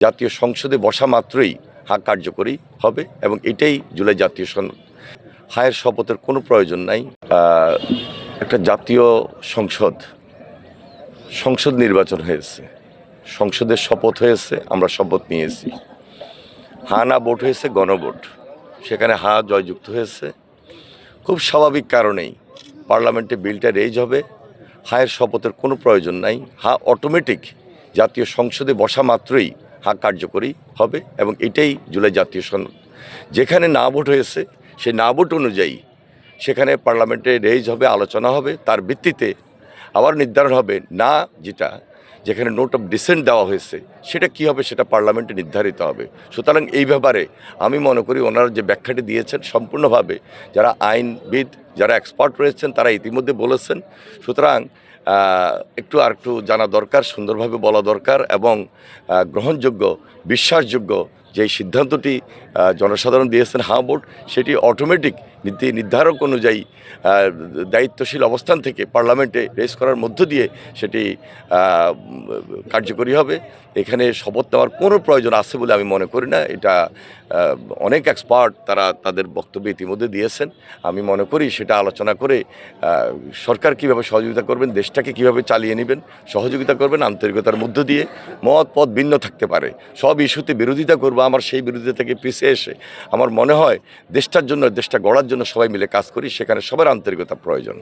জাতীয় সংসদে বসা মাত্রই হাঁ কার্যকরী হবে এবং এটাই জুলাই জাতীয় সনদ। হায়ের শপথের কোনো প্রয়োজন নাই। একটা জাতীয় সংসদ নির্বাচন হয়েছে, সংসদের শপথ হয়েছে, আমরা শপথ নিয়েছি। হাঁ না ভোট হয়েছে গণভোট, সেখানে হাঁ জয়যুক্ত হয়েছে। খুব স্বাভাবিক কারণেই পার্লামেন্টে বিলটা রেজ হবে। হায়ের শপথের কোনো প্রয়োজন নাই। হাঁ অটোমেটিক জাতীয় সংসদে বসা মাত্রই হাঁ কার্যকরী হবে এবং এটাই জুলাই জাতীয় সনদ। যেখানে না ভোট হয়েছে সেই না ভোট অনুযায়ী সেখানে পার্লামেন্টে রেজ হবে, আলোচনা হবে, তার ভিত্তিতে আবার নির্ধারণ হবে না যেখানে নোট অফ ডিসেন্ট দেওয়া হয়েছে সেটা কি হবে, সেটা পার্লামেন্টে নির্ধারিত হবে। সুতরাং এই ব্যাপারে আমি মনে করি ওনারা যে ব্যাখ্যাটি দিয়েছেন সম্পূর্ণভাবে যারা আইনবিদ, যারা এক্সপার্ট রয়েছেন তারা ইতিমধ্যে বলেছেন। সুতরাং একটু জানা দরকার, সুন্দরভাবে বলা দরকার এবং গ্রহণযোগ্য, বিশ্বাসযোগ্য যে সিদ্ধান্তটি জনসাধারণ দিয়েছেন হাঁ ভোট, সেটি অটোমেটিক নির্ধারক অনুযায়ী দায়িত্বশীল অবস্থান থেকে পার্লামেন্টে রেজ করার মধ্য দিয়ে সেটি কার্যকরী হবে। এখানে শপথ নেওয়ার কোনো প্রয়োজন আছে বলে আমি মনে করি না। এটা অনেক এক্সপার্ট তারা তাদের বক্তব্য ইতিমধ্যে দিয়েছেন। আমি মনে করি সেটা আলোচনা করে সরকার কীভাবে সহযোগিতা করবেন, দেশটাকে কীভাবে চালিয়ে নেবেন, সহযোগিতা করবেন আন্তরিকতার মধ্য দিয়ে। পথ ভিন্ন থাকতে পারে, সব ইস্যুতে বিরোধিতা করবো, আমার সেই বিরোধিতা থেকে পিছিয়ে এসে আমার মনে হয় দেশটার জন্য, দেশটা গড়ার জন্য সবাই মিলে কাজ করি, সেখানে সবার আন্তরিকতা প্রয়োজন।